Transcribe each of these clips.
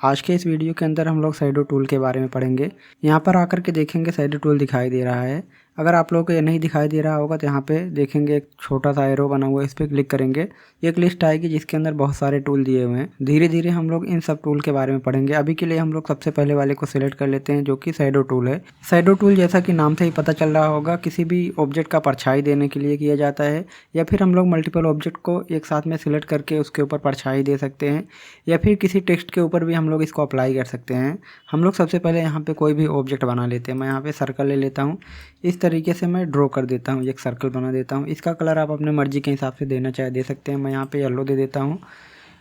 आज के इस वीडियो के अंदर हम लोग शैडो टूल के बारे में पढ़ेंगे। यहाँ पर आकर के देखेंगे शैडो टूल दिखाई दे रहा है। अगर आप लोगों को ये नहीं दिखाई दे रहा होगा तो यहाँ पे देखेंगे एक छोटा सा एरो बना हुआ है, इस पर क्लिक करेंगे एक लिस्ट आएगी जिसके अंदर बहुत सारे टूल दिए हुए हैं। धीरे धीरे हम लोग इन सब टूल के बारे में पढ़ेंगे। अभी के लिए हम लोग सबसे पहले वाले को सिलेक्ट कर लेते हैं जो कि शैडो टूल है। शैडो टूल जैसा कि नाम से ही पता चल रहा होगा किसी भी ऑब्जेक्ट का परछाई देने के लिए किया जाता है, या फिर हम लोग मल्टीपल ऑब्जेक्ट को एक साथ में सिलेक्ट करके उसके ऊपर परछाई दे सकते हैं, या फिर किसी टेक्स्ट के ऊपर भी हम लोग इसको अप्लाई कर सकते हैं। हम लोग सबसे पहले यहाँ पे कोई भी ऑब्जेक्ट बना लेते हैं। मैं यहाँ पे सर्कल ले लेता हूँ। इस तरीके से मैं ड्रॉ कर देता हूँ, एक सर्कल बना देता हूँ। इसका कलर आप अपने मर्जी के हिसाब से देना चाहे दे सकते हैं। मैं यहाँ पे येलो दे देता हूँ।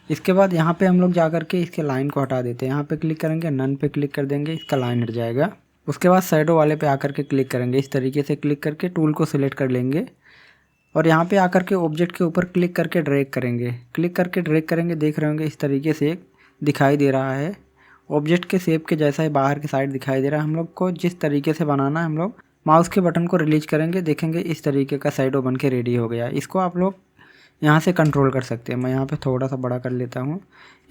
इसके बाद यहाँ पे हम लोग जा करके इसके लाइन को हटा देते हैं। यहाँ पे क्लिक करेंगे, नन पे क्लिक कर देंगे, इसका लाइन हट जाएगा। उसके बाद शैडो वाले पे आकर के क्लिक करेंगे। इस तरीके से क्लिक करके टूल को सिलेक्ट कर लेंगे और यहाँ पे आकर के ऑब्जेक्ट के ऊपर क्लिक करके ड्रैग करेंगे। क्लिक करके ड्रैग करेंगे, देख रहे होंगे इस तरीके से एक दिखाई दे रहा है। ऑब्जेक्ट के शेप के जैसा ही बाहर की साइड दिखाई दे रहा है। हम लोग को जिस तरीके से बनाना है, हम लोग माउस के बटन को रिलीज करेंगे, देखेंगे इस तरीके का शैडो बन के रेडी हो गया। इसको आप लोग यहाँ से कंट्रोल कर सकते हैं। मैं यहाँ पे थोड़ा सा बड़ा कर लेता हूँ।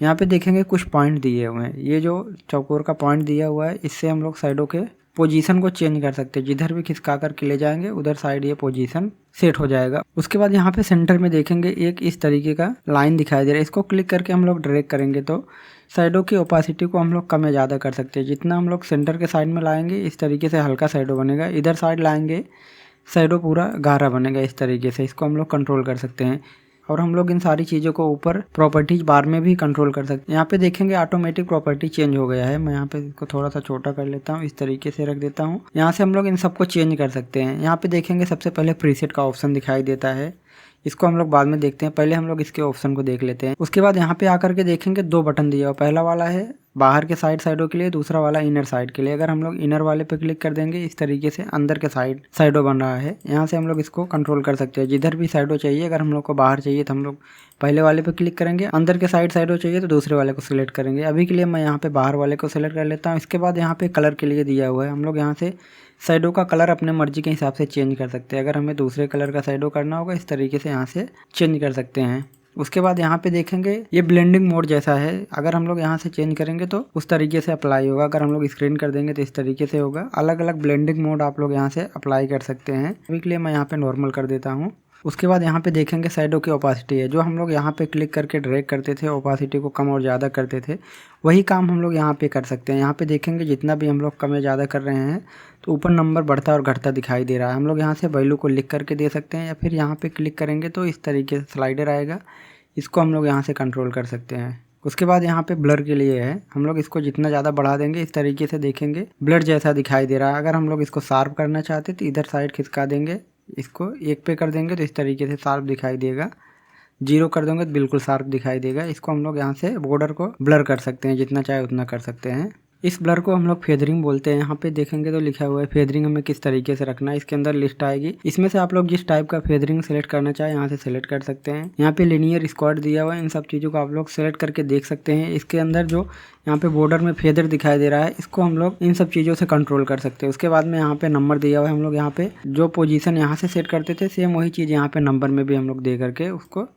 यहाँ पे देखेंगे कुछ पॉइंट दिए हुए हैं। ये जो चौकोर का पॉइंट दिया हुआ है, इससे हम लोग शैडो के पोजीशन को चेंज कर सकते हैं। जिधर भी खिसका करके ले जाएंगे उधर साइड ये पोजीशन सेट हो जाएगा। उसके बाद यहाँ पे सेंटर में देखेंगे एक इस तरीके का लाइन दिखाई दे रहा है। इसको क्लिक करके हम लोग ड्रैग करेंगे तो शैडो की ओपासिटी को हम लोग कम या ज़्यादा कर सकते हैं। जितना हम लोग सेंटर के साइड में लाएंगे इस तरीके से हल्का शैडो बनेगा। इधर साइड लाएंगे शैडो पूरा गाढ़ा बनेगा इस तरीके से। इसको हम लोग कंट्रोल कर सकते हैं और हम लोग इन सारी चीज़ों को ऊपर प्रॉपर्टीज बार में भी कंट्रोल कर सकते हैं। यहाँ पे देखेंगे ऑटोमेटिक प्रॉपर्टी चेंज हो गया है। मैं यहाँ पे इसको थोड़ा सा छोटा कर लेता हूँ, इस तरीके से रख देता हूँ। यहाँ से हम लोग इन सबको चेंज कर सकते हैं। यहाँ पे देखेंगे सबसे पहले प्रीसेट का ऑप्शन दिखाई देता है। इसको हम लोग बाद में देखते हैं, पहले हम लोग इसके ऑप्शन को देख लेते हैं। उसके बाद यहाँ पे आकर के देखेंगे दो बटन दिया हुआ। पहला वाला है बाहर के साइड शैडो के लिए, दूसरा वाला इनर साइड के लिए। अगर हम लोग इनर वाले पे क्लिक कर देंगे इस तरीके से अंदर के साइड शैडो बन रहा है। यहाँ से हम लोग इसको कंट्रोल कर सकते हैं। जिधर भी शैडो चाहिए, अगर हम लोग को बाहर चाहिए तो हम लोग पहले वाले पे क्लिक करेंगे, अंदर के साइड शैडो चाहिए तो दूसरे वाले को सिलेक्ट करेंगे। अभी के लिए मैं यहाँ पे बाहर वाले को सिलेक्ट कर लेता हूँ। इसके बाद यहाँ पे कलर के लिए दिया हुआ है। हम लोग यहाँ से शैडो का कलर अपने मर्जी के हिसाब से चेंज कर सकते हैं। अगर हमें दूसरे कलर का शैडो करना होगा इस तरीके से यहाँ से चेंज कर सकते हैं। उसके बाद यहाँ पे देखेंगे ये ब्लेंडिंग मोड जैसा है। अगर हम लोग यहाँ से चेंज करेंगे तो उस तरीके से अप्लाई होगा। अगर हम लोग स्क्रीन कर देंगे तो इस तरीके से होगा। अलग अलग ब्लेंडिंग मोड आप लोग यहाँ से अप्लाई कर सकते हैं। अभी के लिए मैं यहाँ पे नॉर्मल कर देता हूँ। उसके बाद यहाँ पे देखेंगे शैडो की ओपासिटी है। जो हम लोग यहाँ पे क्लिक करके ड्रैग करते थे, ओपासिटी को कम और ज़्यादा करते थे, वही काम हम लोग यहाँ पे कर सकते हैं। यहाँ पे देखेंगे जितना भी हम लोग कम या ज़्यादा कर रहे हैं तो ऊपर नंबर बढ़ता और घटता दिखाई दे रहा है। हम लोग यहाँ से वैल्यू को लिख करके दे सकते हैं, या फिर यहाँ पे क्लिक करेंगे तो इस तरीके से स्लाइडर आएगा। इसको हम लोग यहाँ से कंट्रोल कर सकते हैं। उसके बाद यहाँ पे ब्लर के लिए है। हम लोग इसको जितना ज़्यादा बढ़ा देंगे इस तरीके से देखेंगे ब्लर जैसा दिखाई दे रहा है। अगर हम लोग इसको शार्प करना चाहते तो इधर साइड खिसका देंगे, इसको 1 पे कर देंगे तो इस तरीके से शार्प दिखाई देगा। 0 कर देंगे तो बिल्कुल शार्प दिखाई देगा। इसको हम लोग यहाँ से बॉर्डर को ब्लर कर सकते हैं, जितना चाहे उतना कर सकते हैं। इस ब्लर को हम लोग फेदरिंग बोलते हैं। यहाँ पे देखेंगे तो लिखा हुआ है फेदरिंग हमें किस तरीके से रखना है। इसके अंदर लिस्ट आएगी, इसमें से आप लोग जिस टाइप का फेदरिंग सेलेक्ट करना चाहे यहाँ से सेलेक्ट कर सकते हैं। यहाँ पे लिनियर स्क्वाड दिया हुआ है। इन सब चीज़ों को आप लोग सेलेक्ट करके देख सकते हैं। इसके अंदर जो यहाँ पे बॉर्डर में फेदर दिखाई दे रहा है, इसको हम लोग इन सब चीज़ों से कंट्रोल कर सकते हैं। उसके बाद में यहाँ पे नंबर दिया हुआ है। हम लोग यहाँ पे जो पोजीशन यहाँ से सेट करते थे सेम वही चीज़ यहाँ पे नंबर में भी हम लोग दे करके उसको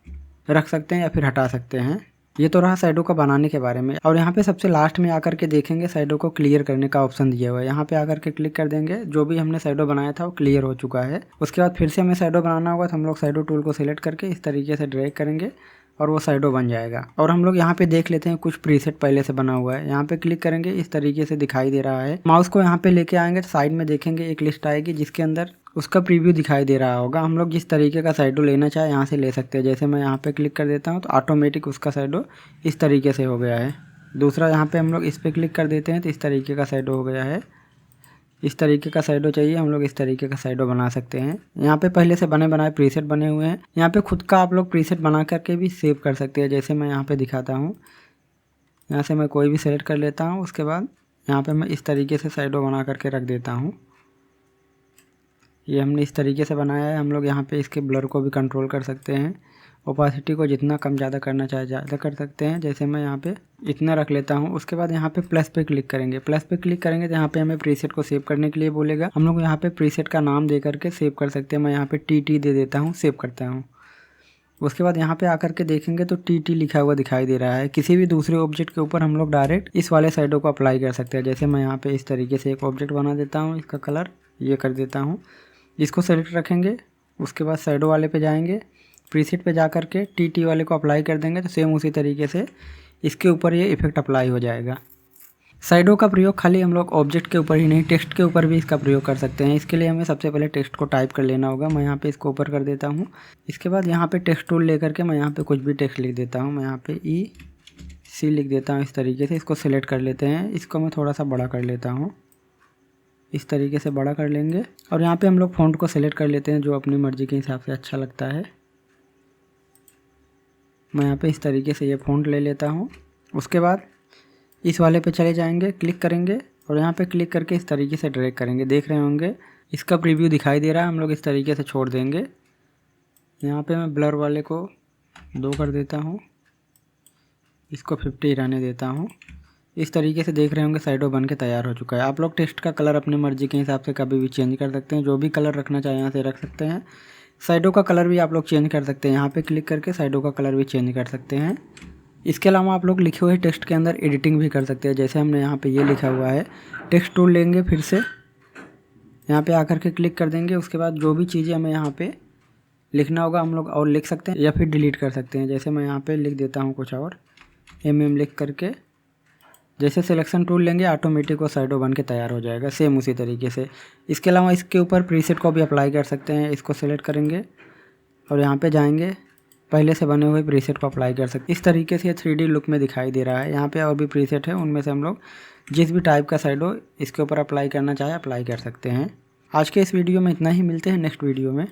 रख सकते हैं या फिर हटा सकते हैं। ये तो रहा शैडो का बनाने के बारे में। और यहाँ पे सबसे लास्ट में आकर के देखेंगे शैडो को क्लियर करने का ऑप्शन दिया हुआ है। यहाँ पे आकर के क्लिक कर देंगे, जो भी हमने शैडो बनाया था वो क्लियर हो चुका है। उसके बाद फिर से हमें शैडो बनाना होगा तो हम लोग शैडो टूल को सिलेक्ट करके इस तरीके से ड्रैग करेंगे और वो शैडो बन जाएगा। और हम लोग यहाँ पे देख लेते हैं कुछ प्रीसेट पहले से बना हुआ है। यहाँ पे क्लिक करेंगे, इस तरीके से दिखाई दे रहा है। माउस को यहाँ पे लेके आएंगे तो साइड में देखेंगे एक लिस्ट आएगी जिसके अंदर उसका प्रीव्यू दिखाई दे रहा होगा। हम लोग जिस तरीके का शैडो लेना चाहे यहाँ से ले सकते हैं। जैसे मैं यहाँ पे क्लिक कर देता हूँ तो ऑटोमेटिक उसका शैडो इस तरीके से हो गया है। दूसरा यहाँ पे हम लोग इस पर क्लिक कर देते हैं तो इस तरीके का शैडो हो गया है। इस तरीके का शैडो चाहिए हम लोग इस तरीके का शैडो बना सकते हैं। यहाँ पे पहले से बने बनाए प्रीसेट बने हुए हैं। यहाँ पे खुद का आप लोग प्रीसेट बना करके भी सेव कर सकते हैं। जैसे मैं यहाँ पे दिखाता हूँ, यहाँ से मैं कोई भी सेलेक्ट कर लेता हूँ। उसके बाद यहाँ पे मैं इस तरीके से शैडो बना करके रख देता हूँ। ये हमने इस तरीके से बनाया है। हम लोग यहाँ पे इसके ब्लर को भी कंट्रोल कर सकते हैं। ओपासिटी को जितना कम ज़्यादा करना चाहे ज़्यादा कर सकते हैं। जैसे मैं यहाँ पे इतना रख लेता हूँ। उसके बाद यहाँ पे प्लस पे क्लिक करेंगे। प्लस पे क्लिक करेंगे तो यहाँ पे हमें प्रीसेट को सेव करने के लिए बोलेगा। हम लोग यहाँ पे प्रीसेट का नाम दे करके सेव कर सकते हैं। मैं यहाँ पे TT दे देता हूँ, सेव करता हूँ। उसके बाद यहाँ पे आकर के देखेंगे तो TT लिखा हुआ दिखाई दे रहा है। किसी भी दूसरे ऑब्जेक्ट के ऊपर हम लोग डायरेक्ट इस वाले साइडों को अप्लाई कर सकते हैं। जैसे मैं यहाँ पे इस तरीके से एक ऑब्जेक्ट बना देता हूँ, इसका कलर ये कर देता हूँ। इसको सेलेक्ट रखेंगे, उसके बाद साइडों वाले पे जाएंगे, प्रीसेट पे जा कर के TT वाले को अप्लाई कर देंगे तो सेम उसी तरीके से इसके ऊपर ये इफेक्ट अप्लाई हो जाएगा। साइडों का प्रयोग खाली हम लोग ऑब्जेक्ट के ऊपर ही नहीं, टेक्स्ट के ऊपर भी इसका प्रयोग कर सकते हैं। इसके लिए हमें सबसे पहले टेक्स्ट को टाइप कर लेना होगा। मैं यहाँ पे इसको ऊपर कर देता हूँ। इसके बाद यहाँ पे टेक्स्ट टूल लेकर के मैं यहाँ पे कुछ भी टेक्स्ट लिख देता हूँ। मैं यहाँ पे EC लिख देता हूँ इस तरीके से। इसको सिलेक्ट कर लेते हैं, इसको मैं थोड़ा सा बड़ा कर लेता हूँ, इस तरीके से बड़ा कर लेंगे। और यहाँ पर हम लोग फ़ॉन्ट को सिलेक्ट कर लेते हैं जो अपनी मर्ज़ी के हिसाब से अच्छा लगता है। मैं यहाँ पे इस तरीके से ये फ़ॉन्ट ले लेता हूँ। उसके बाद इस वाले पे चले जाएंगे, क्लिक करेंगे और यहाँ पे क्लिक करके इस तरीके से ड्रैग करेंगे। देख रहे होंगे इसका प्रीव्यू दिखाई दे रहा है। हम लोग इस तरीके से छोड़ देंगे। यहाँ पे मैं ब्लर वाले को 2 कर देता हूँ, इसको 50 रहने देता हूँ। इस तरीके से देख रहे होंगे साइडों बन के तैयार हो चुका है। आप लोग टेक्स्ट का कलर अपनी मर्ज़ी के हिसाब से कभी भी चेंज कर सकते हैं। जो भी कलर रखना चाहें यहाँ से रख सकते हैं। साइडों का कलर भी आप लोग चेंज कर सकते हैं। यहाँ पे क्लिक करके साइडों का कलर भी चेंज कर सकते हैं। इसके अलावा आप लोग लिखे हुए टेक्स्ट के अंदर एडिटिंग भी कर सकते हैं। जैसे हमने यहाँ पे ये लिखा हुआ है, टेक्स्ट टूल लेंगे, फिर से यहाँ पे आकर के क्लिक कर देंगे। उसके बाद जो भी चीज़ें हमें यहाँ पे लिखना होगा हम लोग और लिख सकते हैं या फिर डिलीट कर सकते हैं। जैसे मैं यहाँ पे लिख देता हूँ कुछ और लिख करके, जैसे सिलेक्शन टूल लेंगे ऑटोमेटिक वो साइडों बन के तैयार हो जाएगा सेम उसी तरीके से। इसके अलावा इसके ऊपर प्रीसेट को भी अप्लाई कर सकते हैं। इसको सेलेक्ट करेंगे और यहाँ पे जाएंगे, पहले से बने हुए प्रीसेट को अप्लाई कर सकते हैं। इस तरीके से 3D लुक में दिखाई दे रहा है। यहाँ पे और भी प्रीसेट है, उनमें से हम लोग जिस भी टाइप का साइडो इसके ऊपर अप्लाई करना चाहे अप्लाई कर सकते हैं। आज के इस वीडियो में इतना ही, मिलते हैं नेक्स्ट वीडियो में।